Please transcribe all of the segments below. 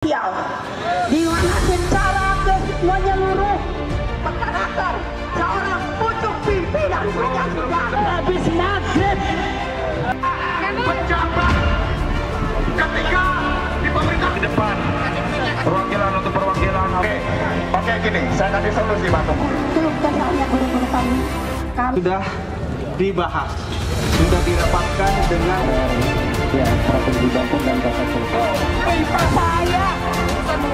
sosial di mana secara menyeluruh masyarakat seorang pucuk pimpinan saja sudah habis maghrib pejabat ketika di pemerintah ke depan perwakilan untuk perwakilan. Oke, gini, saya kasih solusi Pak Tunggu. Sudah dibahas, sudah dirapatkan dengan strategi bangun dan rasa saya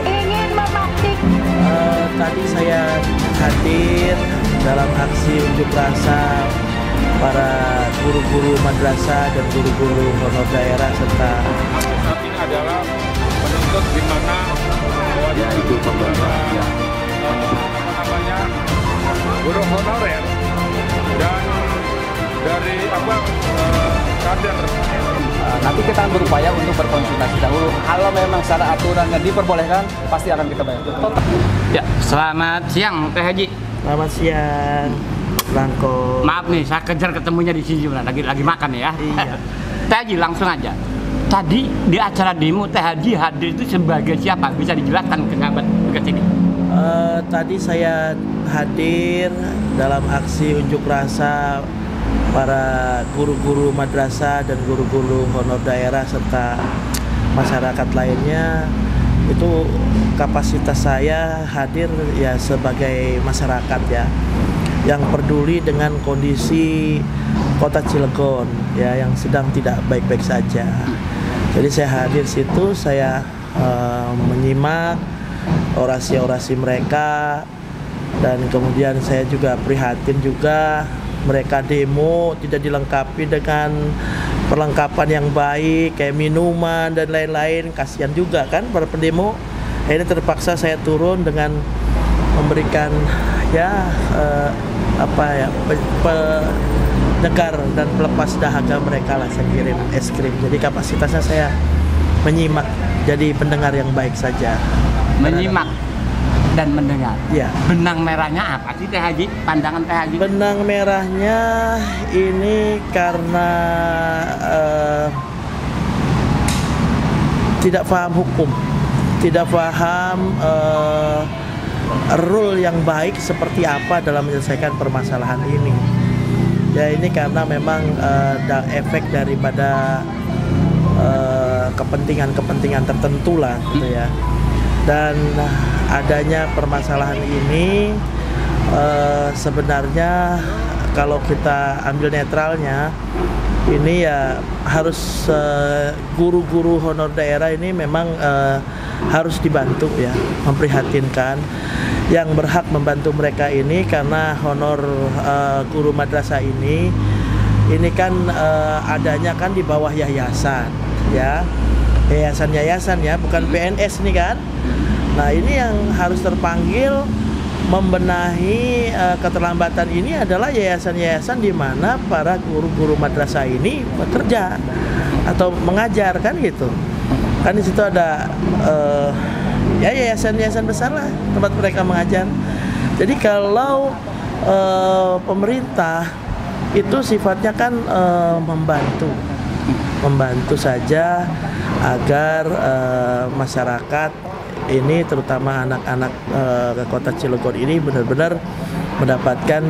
ingin memastikan tadi saya hadir dalam aksi unjuk rasa para guru-guru madrasah dan guru-guru honor daerah serta Saat ini adalah menuntut di mana yaitu pemberantasan guru honorer dan dari kader. Nanti kita akan berupaya untuk berkonsultasi dahulu. Kalau memang secara aturannya diperbolehkan, pasti akan kita bayar. Ya, selamat siang Teh Haji. selamat siang Bangko. Maaf nih, saya kejar ketemunya di sini lagi makan ya. Iya. Teh Haji langsung aja. Tadi di acara demo Teh Haji hadir itu sebagai siapa? Bisa dijelaskan ke sahabat dekat sini? Tadi saya hadir dalam aksi unjuk rasa para guru-guru madrasah dan guru-guru honor daerah serta masyarakat lainnya. Itu kapasitas saya hadir ya sebagai masyarakat ya yang peduli dengan kondisi kota Cilegon ya yang sedang tidak baik-baik saja. Jadi saya hadir situ, saya menyimak orasi-orasi mereka dan kemudian saya juga prihatin juga mereka demo tidak dilengkapi dengan perlengkapan yang baik kayak minuman dan lain-lain. Kasihan juga kan para pendemo. Akhirnya terpaksa saya turun dengan memberikan penyegar dan pelepas dahaga mereka lah, saya kirim es krim. Jadi kapasitasnya saya menyimak, jadi pendengar yang baik saja. Menyimak dan mendengar. Ya. Benang merahnya apa sih Teh Haji? Pandangan Teh Haji? Benang merahnya ini karena tidak paham hukum, tidak paham rule yang baik seperti apa dalam menyelesaikan permasalahan ini. Ya ini karena memang efek daripada kepentingan-kepentingan tertentu lah gitu ya. Dan adanya permasalahan ini sebenarnya kalau kita ambil netralnya ini ya harus guru-guru honor daerah ini memang harus dibantu ya, memprihatinkan. Yang berhak membantu mereka ini karena honor guru madrasah ini kan adanya kan di bawah yayasan ya, yayasan ya, bukan PNS nih kan. Nah ini yang harus terpanggil membenahi keterlambatan ini adalah yayasan-yayasan di mana para guru-guru madrasah ini bekerja atau mengajar kan gitu. Kan di situ ada yayasan-yayasan besar lah tempat mereka mengajar. Jadi kalau pemerintah itu sifatnya kan membantu saja agar masyarakat ini terutama anak-anak kota Cilegon ini benar-benar mendapatkan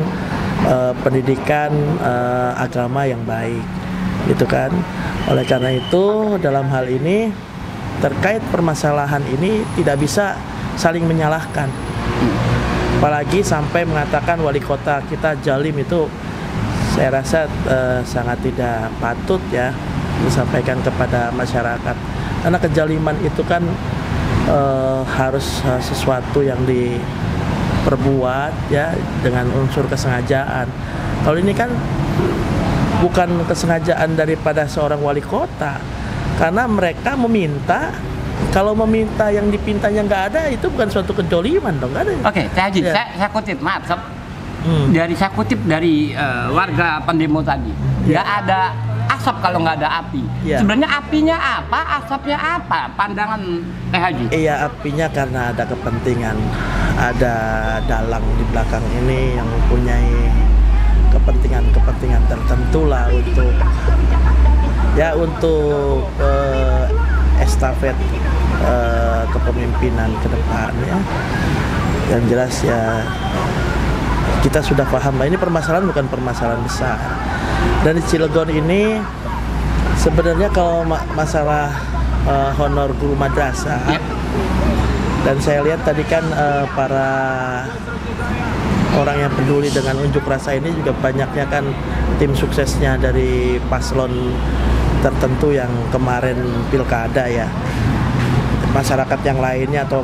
pendidikan agama yang baik, gitu kan. Oleh karena itu dalam hal ini terkait permasalahan ini tidak bisa saling menyalahkan, apalagi sampai mengatakan wali kota kita zalim. Itu saya rasa sangat tidak patut ya disampaikan kepada masyarakat, karena kezaliman itu kan harus sesuatu yang diperbuat ya dengan unsur kesengajaan. Kalau ini kan bukan kesengajaan daripada seorang wali kota, karena mereka meminta. Kalau meminta yang dipintanya nggak ada, itu bukan suatu kezaliman dong, nggak ada. Oke, Teh Haji, Ya. saya kutip, maaf sob. Saya kutip dari warga pendemo tadi. Nggak ada asap kalau nggak ada api. Ya. Sebenarnya apinya apa, asapnya apa? Pandangan Teh Haji? Iya, apinya karena ada kepentingan, ada dalang di belakang ini yang mempunyai kepentingan tertentu lah untuk estafet kepemimpinan ke depan ya. Yang jelas ya kita sudah paham bahwa ini permasalahan bukan permasalahan besar. Dan di Cilegon ini sebenarnya kalau masalah honor guru madrasah, dan saya lihat tadi kan para orang yang peduli dengan unjuk rasa ini juga banyaknya kan tim suksesnya dari paslon tertentu yang kemarin pilkada ya. Masyarakat yang lainnya atau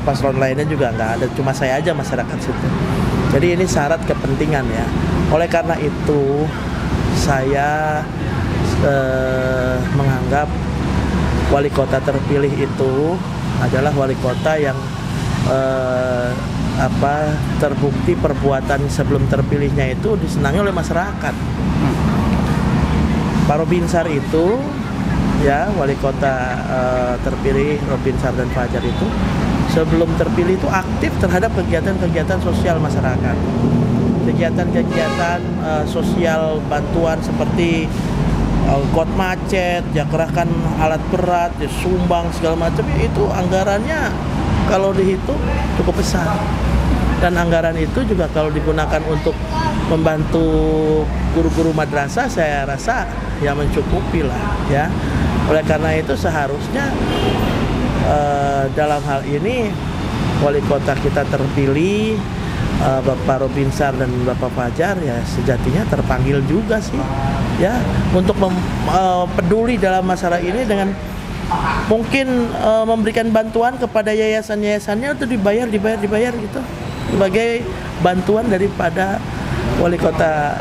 paslon lainnya juga nggak ada, cuma saya aja masyarakat situ. Jadi ini syarat kepentingan ya. Oleh karena itu saya menganggap wali kota terpilih itu adalah wali kota yang terbukti perbuatan sebelum terpilihnya itu disenangi oleh masyarakat. Pak Robinsar itu ya wali kota terpilih, Robinsar dan Fajar itu sebelum terpilih itu aktif terhadap kegiatan-kegiatan sosial masyarakat, kegiatan-kegiatan sosial bantuan seperti got macet, ya kerahkan alat berat, ya sumbang segala macam, itu anggarannya kalau dihitung cukup besar. Dan anggaran itu juga kalau digunakan untuk membantu guru-guru madrasah, saya rasa ya mencukupi lah ya. Oleh karena itu seharusnya dalam hal ini wali kota kita terpilih Bapak Robinsar dan Bapak Fajar ya sejatinya terpanggil juga sih ya untuk peduli dalam masalah ini dengan mungkin memberikan bantuan kepada yayasan-yayasannya untuk dibayar gitu sebagai bantuan daripada wali kota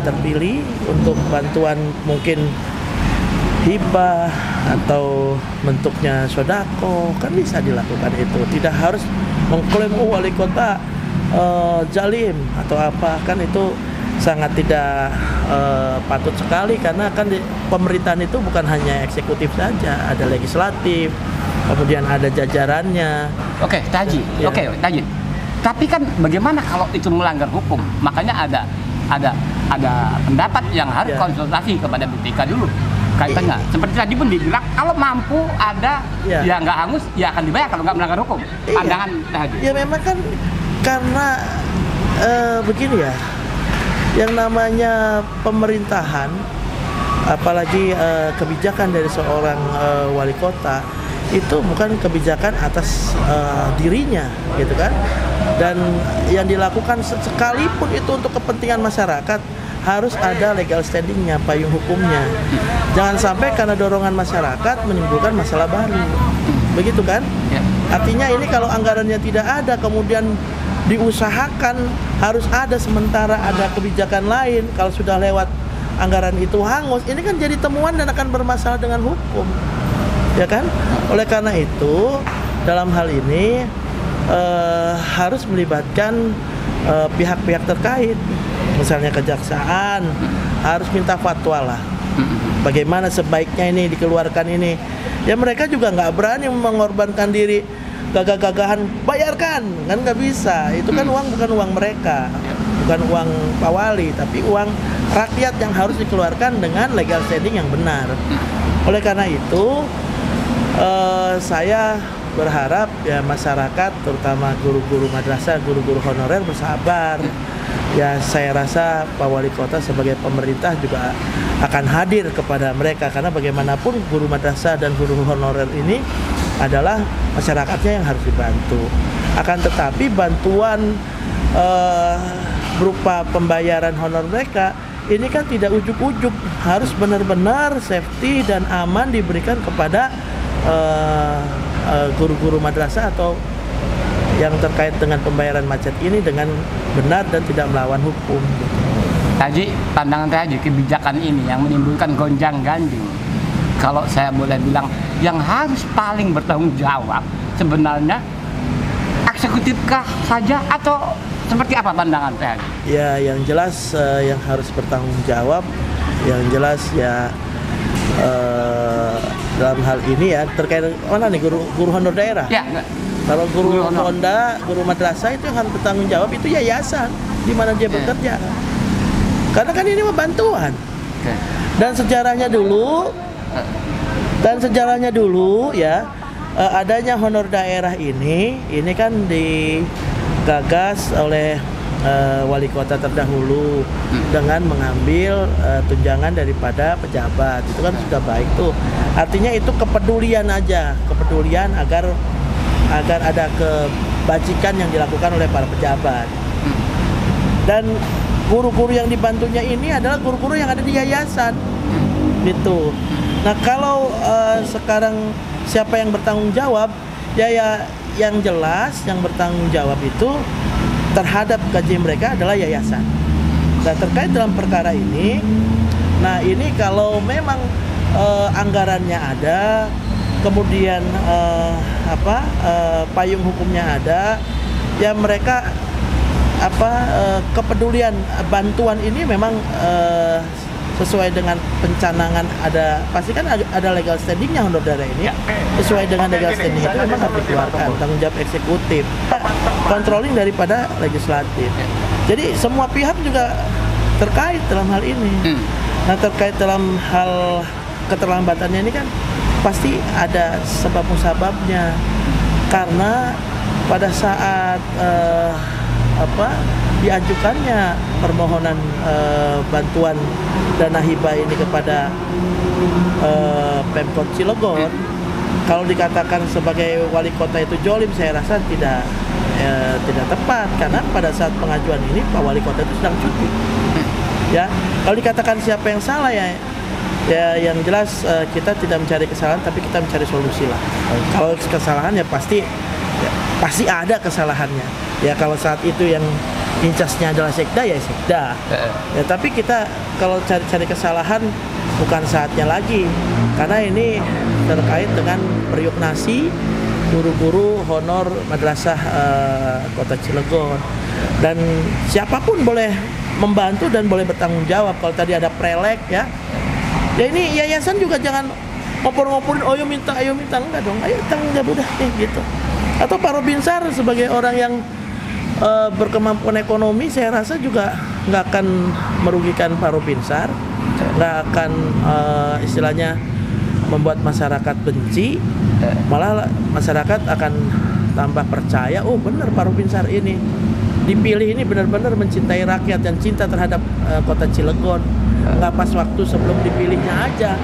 terpilih untuk bantuan mungkin hibah atau bentuknya sodako, kan bisa dilakukan itu. Tidak harus mengklaim wali kota zalim atau apa, kan itu sangat tidak patut sekali karena kan pemerintahan itu bukan hanya eksekutif saja, ada legislatif, kemudian ada jajarannya. Oke, Taji. Ya. Oke, Taji. Tapi kan bagaimana kalau itu melanggar hukum? Makanya ada pendapat yang harus konsultasi kepada BPK dulu. Kaitannya seperti tadi pun dibilang kalau mampu ada ya nggak hangus ya akan dibayar kalau nggak melanggar hukum. Pandangan Taji. Ya memang kan karena begini ya, yang namanya pemerintahan, apalagi kebijakan dari seorang wali kota itu bukan kebijakan atas dirinya, gitu kan? Dan yang dilakukan sekalipun itu untuk kepentingan masyarakat harus ada legal standingnya, payung hukumnya. Jangan sampai karena dorongan masyarakat menimbulkan masalah baru, begitu kan? Artinya ini kalau anggarannya tidak ada, kemudian diusahakan harus ada sementara ada kebijakan lain, kalau sudah lewat anggaran itu hangus, ini kan jadi temuan dan akan bermasalah dengan hukum, ya kan? Oleh karena itu dalam hal ini harus melibatkan pihak-pihak terkait, misalnya kejaksaan harus minta fatwa lah, bagaimana sebaiknya ini dikeluarkan ini. Ya mereka juga nggak berani mengorbankan diri gagah-gagahan bayarkan, kan nggak bisa. Itu kan uang bukan uang mereka, bukan uang Pak Wali, tapi uang rakyat yang harus dikeluarkan dengan legal standing yang benar. Oleh karena itu saya berharap ya masyarakat, terutama guru-guru madrasah, guru-guru honorer bersabar. Ya saya rasa Pak Wali Kota sebagai pemerintah juga akan hadir kepada mereka, karena bagaimanapun guru madrasah dan guru honorer ini adalah masyarakatnya yang harus dibantu. Akan tetapi bantuan berupa pembayaran honor mereka ini kan tidak ujuk-ujuk, harus benar-benar safety dan aman diberikan kepada guru-guru madrasah atau yang terkait dengan pembayaran macet ini dengan benar dan tidak melawan hukum. Taji, pandangan Taji, kebijakan ini yang menimbulkan gonjang-ganjing, kalau saya boleh bilang, yang harus paling bertanggung jawab sebenarnya eksekutifkah saja atau seperti apa pandangan Taji? Ya, yang jelas yang harus bertanggung jawab, yang jelas ya dalam hal ini ya terkait mana nih guru honor daerah. Ya. Kalau guru Honda, guru madrasah itu yang harus bertanggung jawab itu yayasan di mana dia bekerja. Karena kan ini bantuan. Dan sejarahnya dulu Dan sejarahnya dulu ya, adanya honor daerah ini kan digagas oleh wali kota terdahulu dengan mengambil tunjangan daripada pejabat. Itu kan sudah baik tuh. Artinya itu kepedulian aja, kepedulian agar ada kebajikan yang dilakukan oleh para pejabat. Dan guru-guru yang dibantunya ini adalah guru-guru yang ada di yayasan gitu. Nah kalau sekarang siapa yang bertanggung jawab, ya yang jelas yang bertanggung jawab itu terhadap gaji mereka adalah yayasan. Dan terkait dalam perkara ini, nah ini kalau memang anggarannya ada, kemudian payung hukumnya ada, ya mereka kepedulian bantuan ini memang sesuai dengan pencanangan, pasti kan ada legal standingnya honor daerah ini. Sesuai dengan legal standing itu memang harus dikeluarkan, tanggung jawab eksekutif, controlling daripada legislatif. Jadi semua pihak juga terkait dalam hal ini. Nah terkait dalam hal keterlambatannya ini kan pasti ada sebab musababnya, karena pada saat diajukannya permohonan bantuan dana hibah ini kepada Pemkot Cilegon, kalau dikatakan sebagai wali kota itu jolim, saya rasa tidak tepat, karena pada saat pengajuan ini Pak Wali Kota itu sedang cuti. Ya, kalau dikatakan siapa yang salah ya yang jelas kita tidak mencari kesalahan, tapi kita mencari solusi lah. Kalau kesalahan ya pasti ada kesalahannya. Ya kalau saat itu yang incasnya adalah sekda ya sekda. Ya tapi kita kalau cari kesalahan bukan saatnya lagi, karena ini terkait dengan periuk nasi guru-guru honor madrasah Kota Cilegon, dan siapapun boleh membantu dan boleh bertanggung jawab. Kalau tadi ada prelek ya ini yayasan juga jangan ngopor-ngoporin, ayo minta enggak dong, ayo tanggung jawab udah gitu. Atau Pak Robinsar sebagai orang yang berkemampuan ekonomi, saya rasa juga nggak akan merugikan Pak Robinsar, nggak akan istilahnya membuat masyarakat benci, malah masyarakat akan tambah percaya, oh benar Pak Robinsar ini dipilih ini benar-benar mencintai rakyat dan cinta terhadap Kota Cilegon. Nggak pas waktu sebelum dipilihnya aja,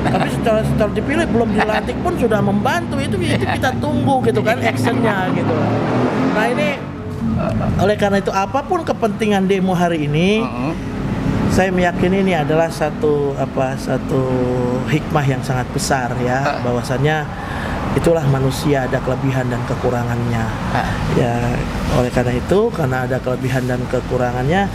tapi setelah dipilih belum dilantik pun sudah membantu, itu kita tunggu gitu kan actionnya gitu. Nah ini oleh karena itu apapun kepentingan demo hari ini, saya meyakini ini adalah satu hikmah yang sangat besar ya, bahwasannya itulah manusia ada kelebihan dan kekurangannya. Ya oleh karena itu, karena ada kelebihan dan kekurangannya,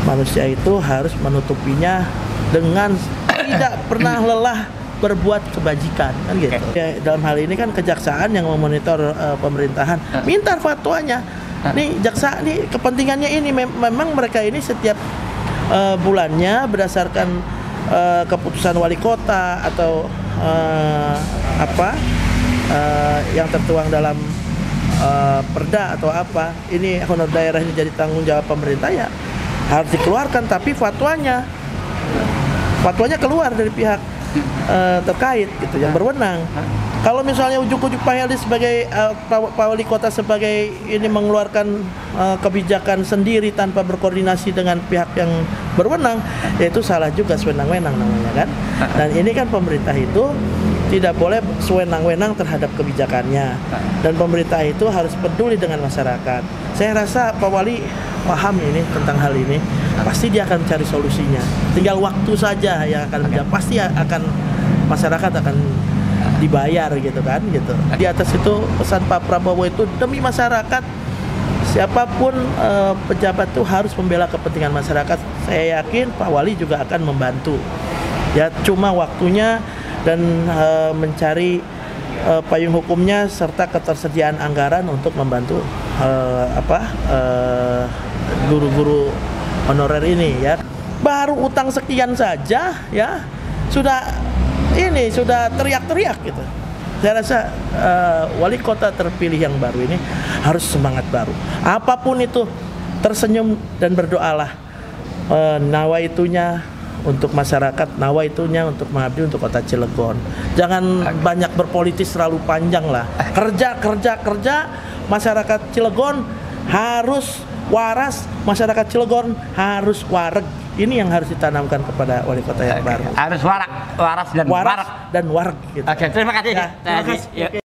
manusia itu harus menutupinya dengan tidak pernah lelah berbuat kebajikan kan gitu. Ya, dalam hal ini kan kejaksaan yang memonitor pemerintahan, minta fatwanya. Nih jaksa nih kepentingannya ini memang mereka ini setiap bulannya berdasarkan keputusan wali kota atau yang tertuang dalam perda atau apa, ini honor daerah ini jadi tanggung jawab pemerintah, ya harus dikeluarkan, tapi fatwanya keluar dari pihak terkait gitu yang berwenang. Kalau misalnya ujuk-ujuk Pak Heldi sebagai Pak Wali Kota sebagai ini mengeluarkan kebijakan sendiri tanpa berkoordinasi dengan pihak yang berwenang, yaitu salah juga, sewenang-wenang namanya kan. Dan ini kan pemerintah itu tidak boleh sewenang-wenang terhadap kebijakannya, dan pemerintah itu harus peduli dengan masyarakat. Saya rasa Pak Wali paham ini tentang hal ini, pasti dia akan cari solusinya. Tinggal waktu saja yang akan menjawab, pasti akan masyarakat akan dibayar gitu kan gitu. Di atas itu pesan Pak Prabowo itu demi masyarakat, siapapun pejabat itu harus membela kepentingan masyarakat. Saya yakin Pak Wali juga akan membantu. Ya cuma waktunya dan mencari payung hukumnya serta ketersediaan anggaran untuk membantu guru-guru honorer ini ya. Baru utang sekian saja ya sudah teriak-teriak gitu. Saya rasa wali kota terpilih yang baru ini harus semangat baru. Apapun itu tersenyum dan berdoalah. Nawaitunya untuk masyarakat Nawa itunya untuk mengabdi untuk kota Cilegon. Jangan banyak berpolitis terlalu panjang lah. Kerja, masyarakat Cilegon harus waras, masyarakat Cilegon harus wareg. Ini yang harus ditanamkan kepada wali kota yang baru. Harus waras dan warak. Waras dan wareg. Gitu. Oke, terima kasih. Ya, terima kasih.